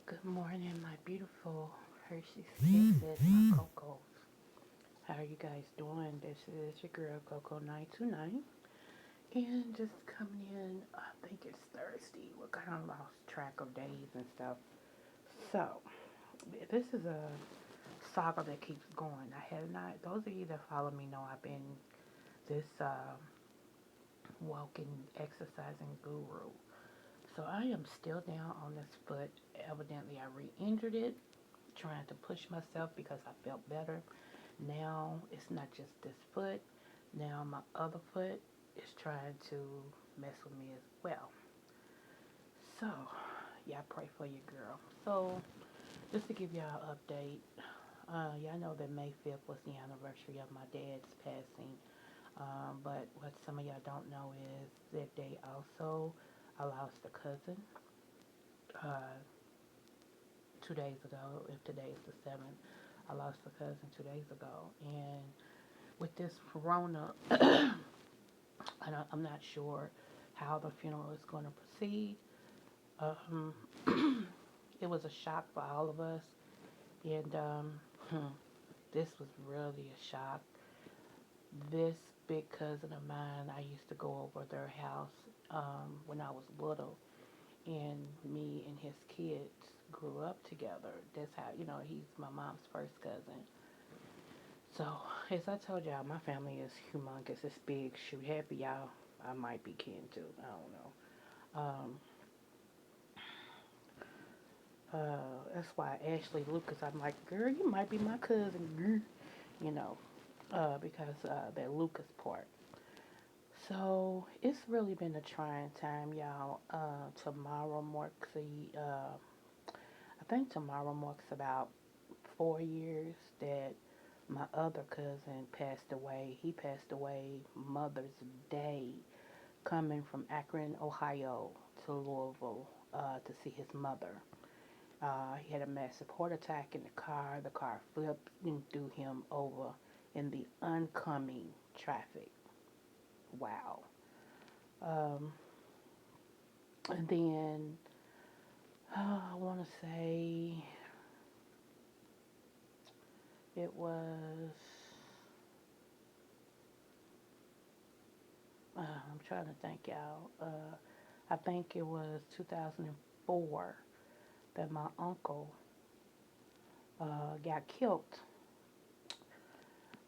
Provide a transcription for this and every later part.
Good morning, my beautiful Hershey's Kisses, my Cocos. How are you guys doing? This is your girl Coco 929, and just coming in. I think it's Thursday. We kind of lost track of days and stuff. So this is a saga that keeps going. I have not. Those of you that follow me know I've been this walking, exercising guru. So I am still down on this foot. Evidently, I re-injured it trying to push myself because I felt better. Now it's not just this foot. Now my other foot is trying to mess with me as well. So, yeah, pray for your girl. So, just to give y'all an update, y'all know that May 5th was the anniversary of my dad's passing. But what some of y'all don't know is that day also I lost a cousin uh, 2 days ago. If today is the 7th, I lost a cousin 2 days ago. And with this corona, I'm not sure how the funeral is going to proceed. Um, it was a shock for all of us, and this was really a shock. This big cousin of mine, I used to go over their house when I was little, and me and his kids grew up together. That's how, he's my mom's first cousin. So, as I told y'all, my family is humongous. It's big. Shoot, happy y'all. I might be kin too. I don't know. That's why Ashley Lucas, I'm like, girl, you might be my cousin, girl. You know, because that Lucas part. So it's really been a trying time, y'all. Tomorrow marks I think tomorrow marks about 4 years that my other cousin passed away. He passed away Mother's Day, coming from Akron, Ohio to Louisville to see his mother. He had a massive heart attack in the car. The car flipped and threw him over in the oncoming traffic. Wow. Um, and then I want to say it was, I'm trying to think, y'all. I think it was 2004 that my uncle got killed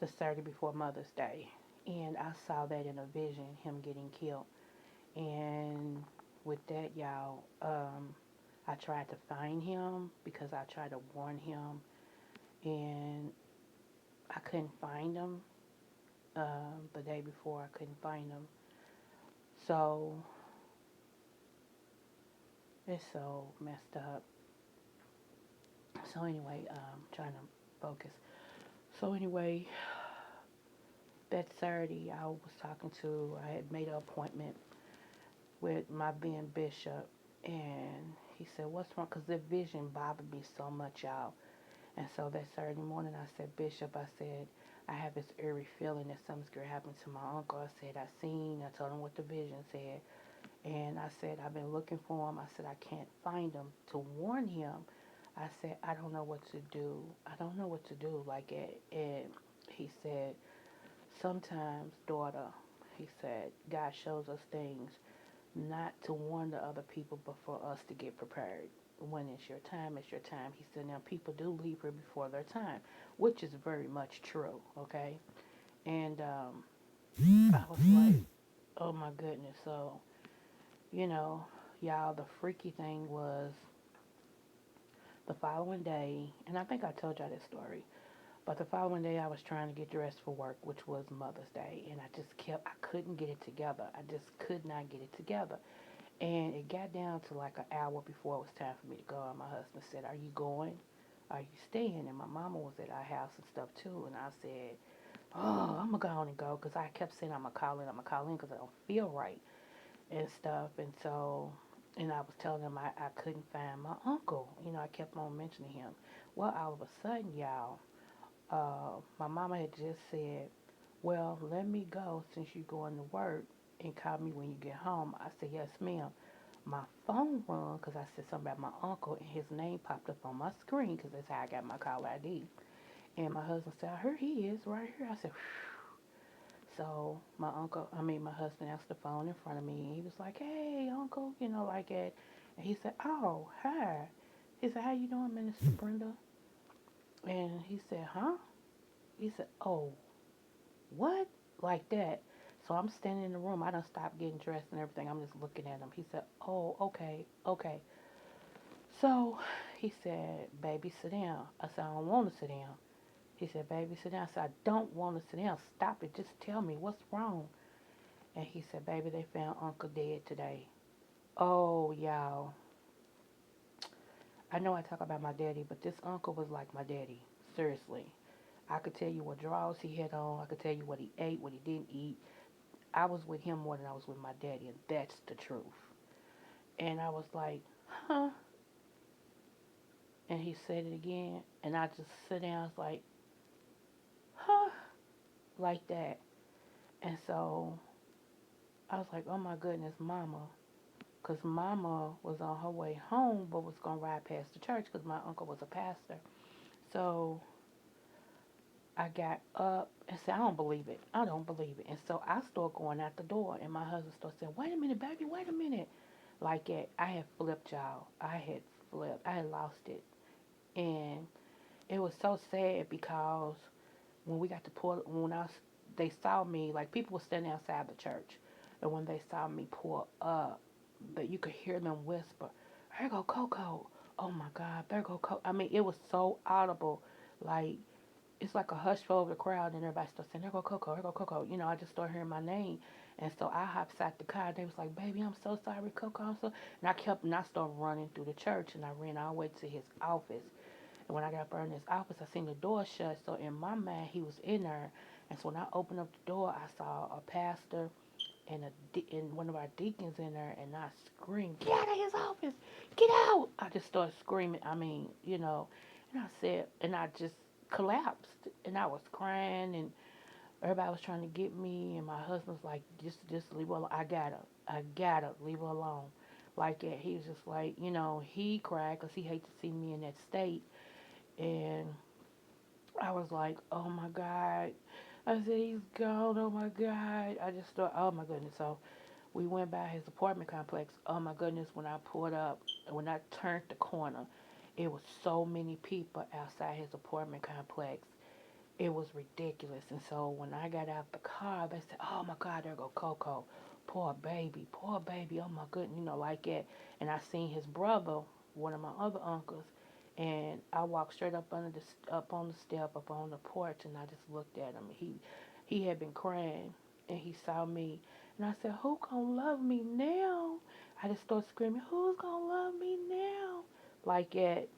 the Saturday before Mother's Day. And I saw that in a vision, him getting killed. And with that, y'all, I tried to find him because I tried to warn him, and I couldn't find him. The day before, I couldn't find him. So it's so messed up. So anyway, trying to focus. So anyway, that Saturday, I was talking to. I had made an appointment with my being bishop, and he said, "What's wrong?" Because the vision bothered me so much, y'all. And so that Saturday morning, I said, Bishop, I said, I have this eerie feeling that something's going to happen to my uncle. I said, I told him what the vision said. And I said, I've been looking for him. I said, I can't find him to warn him. I said, I don't know what to do. I don't know what to do. And he said, sometimes, daughter, he said, God shows us things not to warn the other people, but for us to get prepared. When it's your time, it's your time. He said, now people do leave here before their time, which is very much true, okay? And I was like, oh my goodness. So, you know, y'all, the freaky thing was the following day, and I think I told y'all this story, but the following day I was trying to get dressed for work, which was Mother's Day, and I couldn't get it together. I just could not get it together. And it got down to like an hour before it was time for me to go. And my husband said, are you going? Are you staying? And my mama was at our house and stuff too. And I said, oh, I'm going to go on and go. Because I kept saying, I'm going to call in because I don't feel right and stuff. And so, and I was telling him I couldn't find my uncle. I kept on mentioning him. Well, all of a sudden, y'all, my mama had just said, well, let me go since you're going to work and call me when you get home. I said, yes, ma'am. my phone rung because I said something about my uncle, and his name popped up on my screen because that's how I got my caller ID. And my husband said, I heard he is right here. I said, phew. So my husband answered the phone in front of me. And he was like, hey, uncle, like that. And he said, oh, hi. He said, how you doing, Minister Brenda? And he said, huh? He said, oh, what? Like that. So I'm standing in the room. I done stopped getting dressed and everything. I'm just looking at him. He said, oh, okay, okay. So he said, baby, sit down. I said, I don't want to sit down. He said, baby, sit down. I said, I don't want to sit down. Stop it. Just tell me what's wrong. And he said, baby, they found Uncle dead today. Oh, y'all. I know I talk about my daddy, but this uncle was like my daddy. Seriously. I could tell you what drawers he had on. I could tell you what he ate, what he didn't eat. I was with him more than I was with my daddy, and that's the truth. And I was like, huh? And he said it again, and I just sit down. I was like, huh? Like that. And so I was like, oh my goodness, mama. Because mama was on her way home, but was going to ride past the church because my uncle was a pastor. So I got up and said, I don't believe it. I don't believe it. And so I started going out the door, and my husband started saying, wait a minute, baby, wait a minute. Like that. I had flipped, y'all. I had flipped. I had lost it. And it was so sad because when we got to pull, they saw me, like people were standing outside the church. And when they saw me pull up, that you could hear them whisper, there go Coco. Oh my God, there go Coco. I mean, it was so audible. Like, it's like a hush fell over the crowd, and everybody started saying, there go Coco, there go Coco. I just started hearing my name. And so I hopped out the car. They was like, baby, I'm so sorry, Coco. And I started running through the church, and I ran all the way to his office. And when I got up in his office, I seen the door shut. So in my mind, he was in there. And so when I opened up the door, I saw a pastor and one of our deacons in there, and I screamed, "Get out of his office! Get out!" I just started screaming. I mean, and I said, and I just collapsed, and I was crying, and everybody was trying to get me, and my husband was like, just leave her alone. I gotta leave her alone. Like that, he was just like, he cried because he hated to see me in that state, and I was like, oh my God. I said, he's gone. Oh my God. I just thought, oh my goodness. So we went by his apartment complex. Oh my goodness. When I pulled up, when I turned the corner, it was so many people outside his apartment complex. It was ridiculous. And so when I got out the car, they said, oh my God, there go Coco. Poor baby. Poor baby. Oh my goodness. Like that. And I seen his brother, one of my other uncles, and I walked straight up on the step, up on the porch, and I just looked at him. He had been crying, and he saw me, and I said, "Who gonna love me now?" I just started screaming, "Who's gonna love me now?" Like that,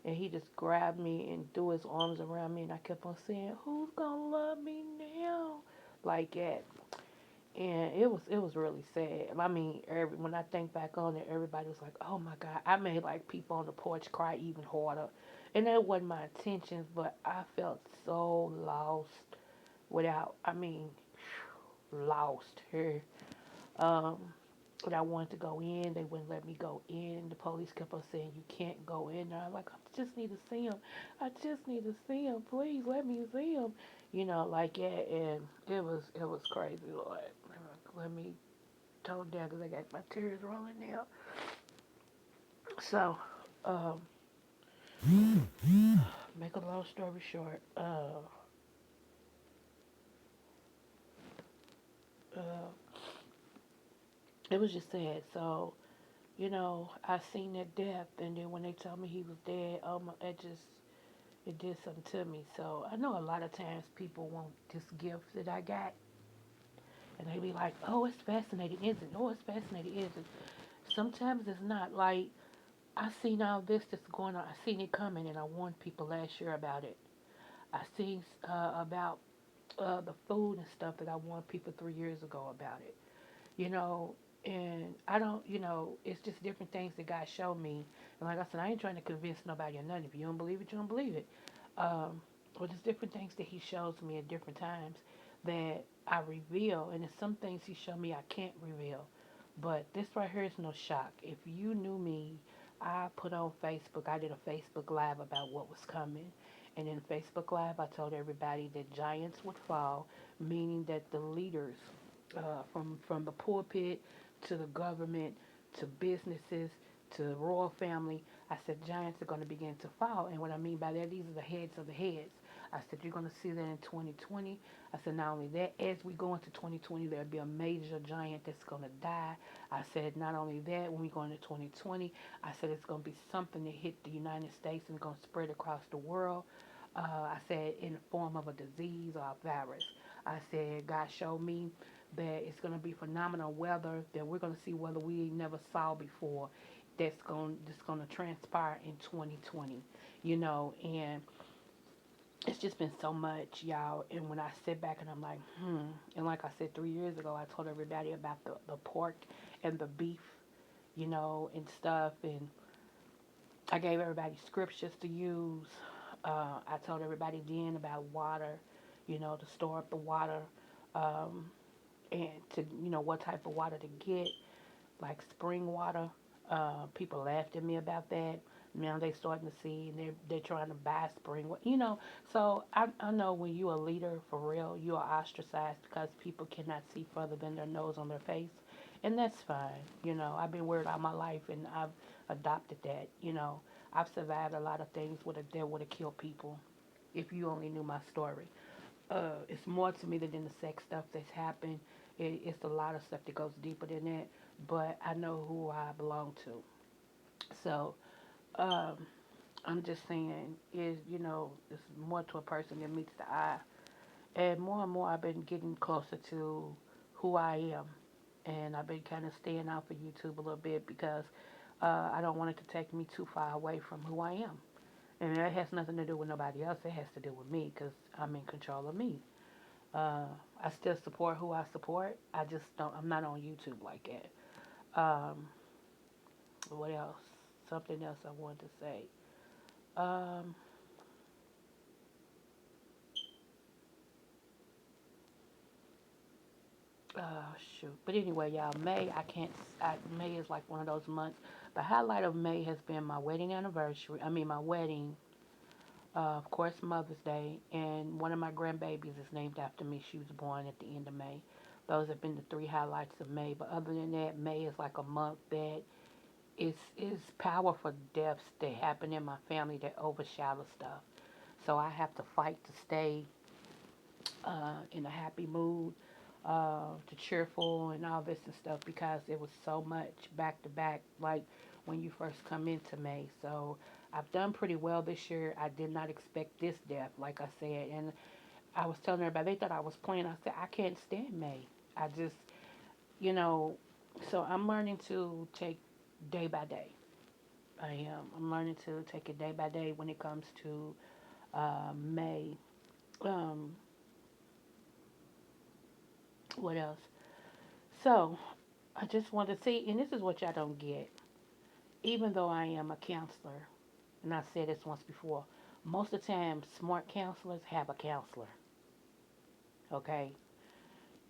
and he just grabbed me and threw his arms around me, and I kept on saying, "Who's gonna love me now?" Like that. And it was really sad. I mean, when I think back on it, everybody was like, "Oh my God!" I made like people on the porch cry even harder, and that wasn't my intentions. But I felt so lost without. I mean, lost here. Um, but I wanted to go in. They wouldn't let me go in. The police kept on saying, "You can't go in there." I'm like, "I just need to see him. I just need to see him. Please let me see him." Like that, and it was crazy, Lord. Let me tone down because I got my tears rolling now. So, um, make a long story short, uh, it was just sad. So, I seen that death, and then when they told me he was dead, it did something to me. So I know a lot of times people want this gift that I got, and they be like, "Oh, it's fascinating, isn't it? Oh, it's fascinating, isn't it?" Sometimes it's not. Like I seen all this that's going on. I seen it coming, and I warned people last year about it. I seen about the food and stuff that I warned people 3 years ago about it. you know, and I don't, it's just different things that God showed me. And like I said, I ain't trying to convince nobody or nothing. If you don't believe it, you don't believe it. But there's different things that He shows me at different times that I reveal, and there's some things He showed me I can't reveal. But this right here is no shock. If you knew me, I put on Facebook, I did a Facebook Live about what was coming. And in Facebook Live, I told everybody that giants would fall, meaning that the leaders, from the pulpit to the government to businesses to the royal family, I said giants are going to begin to fall. And what I mean by that, these are the heads of the heads. I said you're going to see that in 2020. I said not only that, as we go into 2020, there'll be a major giant that's going to die. I said not only that, when we go into 2020, I said it's going to be something that hit the United States and going to spread across the world. I said in the form of a disease or a virus. I said God showed me that it's going to be phenomenal weather that we're going to see weather we never saw before. That's going to transpire in 2020. And it's just been so much, y'all. And when I sit back and I'm like, and like I said 3 years ago, I told everybody about the pork and the beef, and stuff. And I gave everybody scriptures to use. I told everybody then about water, to store up the water, um, and to, what type of water to get, like spring water. People laughed at me about that. Now they starting to see, and they're trying to buy spring water. So I know when you're a leader for real, you are ostracized because people cannot see further than their nose on their face, and that's fine. I've been worried all my life, and I've adopted that. I've survived a lot of things that would have killed people. If you only knew my story, it's more to me than the sex stuff that's happened. It's a lot of stuff that goes deeper than that. But I know who I belong to. So um, I'm just saying, it's more to a person that meets the eye. And more, I've been getting closer to who I am. And I've been kind of staying out for YouTube a little bit because I don't want it to take me too far away from who I am. And that has nothing to do with nobody else. It has to do with me because I'm in control of me. Uh, I still support who I support. I just don't. I'm not on YouTube like that. What else? Something else I wanted to say. Um, Shoot. But anyway, y'all, May, I can't, May is like one of those months. The highlight of May has been my wedding anniversary. I mean, my wedding, of course, Mother's Day, and one of my grandbabies is named after me. She was born at the end of May. Those have been the three highlights of May. But other than that, May is like a month that is powerful deaths that happen in my family that overshadow stuff. So I have to fight to stay in a happy mood, to cheerful and all this and stuff because it was so much back to back, like when you first come into May. So I've done pretty well this year. I did not expect this death, like I said. And I was telling everybody, they thought I was playing. I said, I can't stand May. I just, you know, so I'm learning to take day by day. I am. I'm learning to take it day by day when it comes to May. Um, what else? So I just want to see, and this is what y'all don't get. Even though I am a counselor, and I said this once before, most of the time, smart counselors have a counselor. Okay,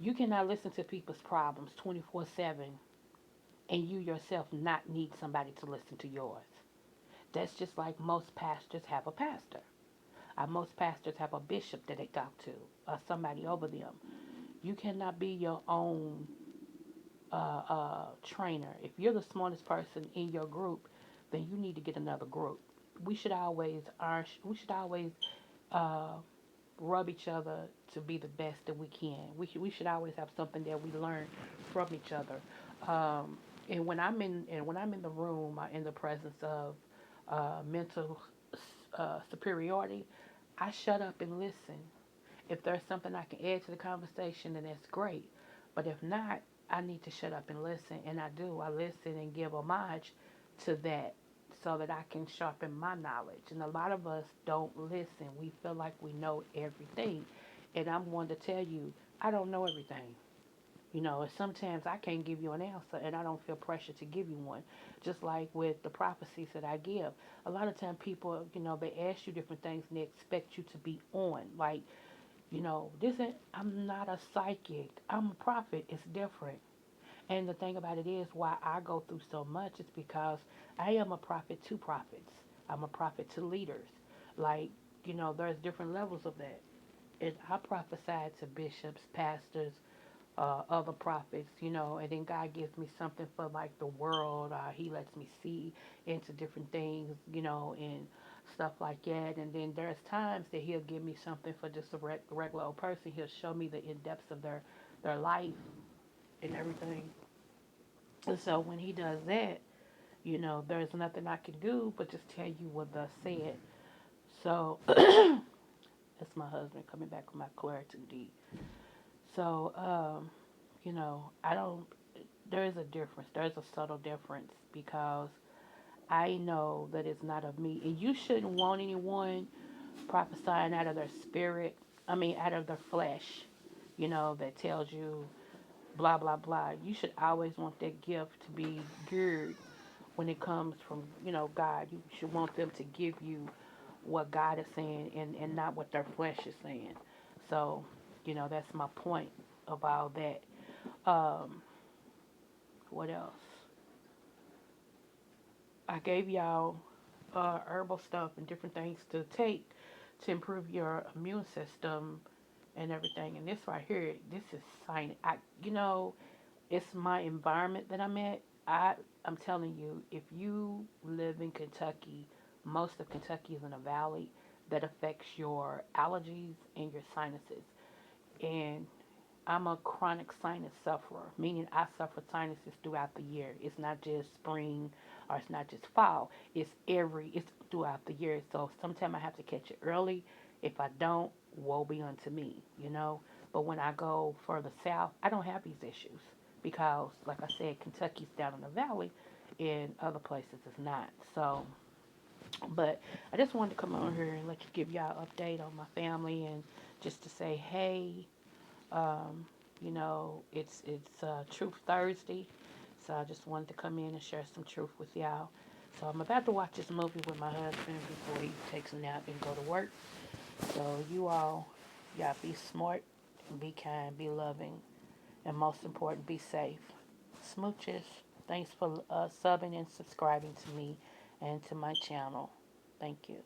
you cannot listen to people's problems 24/7, and you yourself not need somebody to listen to yours. That's just like most pastors have a pastor. Most pastors have a bishop that they talk to, or somebody over them. You cannot be your own trainer. If you're the smartest person in your group, then you need to get another group. We should always we should always uh, rub each other to be the best that we can. We should always have something that we learn from each other. And when I'm in the room, in the presence of mental superiority, I shut up and listen. If there's something I can add to the conversation, then that's great. But if not, I need to shut up and listen. And I do. I listen and give homage to that so that I can sharpen my knowledge. And a lot of us don't listen. We feel like we know everything. And I'm one to tell you, I don't know everything. And sometimes I can't give you an answer and I don't feel pressure to give you one. Just like with the prophecies that I give. A lot of times people, they ask you different things and they expect you to be on. Like, I'm not a psychic. I'm a prophet. It's different. And the thing about it is, why I go through so much is because I am a prophet to prophets. I'm a prophet to leaders. Like, there's different levels of that. And I prophesied to bishops, pastors, other prophets, and then God gives me something for like the world. He lets me see into different things, and stuff like that. And then there's times that He'll give me something for just a regular old person. He'll show me the in depths of their life and everything. And so when He does that, there's nothing I can do but just tell you what thus said. So that's my husband coming back with my clarity. So, I don't, there is a difference. There's a subtle difference because I know that it's not of me. And you shouldn't want anyone prophesying out of their spirit, out of their flesh, that tells you blah, blah, blah. You should always want that gift to be geared when it comes from, God. You should want them to give you what God is saying and not what their flesh is saying. So, that's my point of all that. Um, what else? I gave y'all herbal stuff and different things to take to improve your immune system and everything. And this right here, this is science. It's my environment that I'm at. I'm telling you, if you live in Kentucky, most of Kentucky is in a valley that affects your allergies and your sinuses. And I'm a chronic sinus sufferer, meaning I suffer sinuses throughout the year. It's not just spring or it's not just fall. It's throughout the year. So sometimes I have to catch it early. If I don't, woe be unto me. But when I go further south, I don't have these issues because, like I said, Kentucky's down in the valley and other places is not. So, but I just wanted to come on here and let you give y'all an update on my family and just to say, hey, um, it's Truth Thursday, so I just wanted to come in and share some truth with y'all. So I'm about to watch this movie with my husband before he takes a nap and go to work. So y'all be smart, be kind, be loving, and most important, be safe. Smooches. Thanks for subbing and subscribing to me and to my channel. Thank you.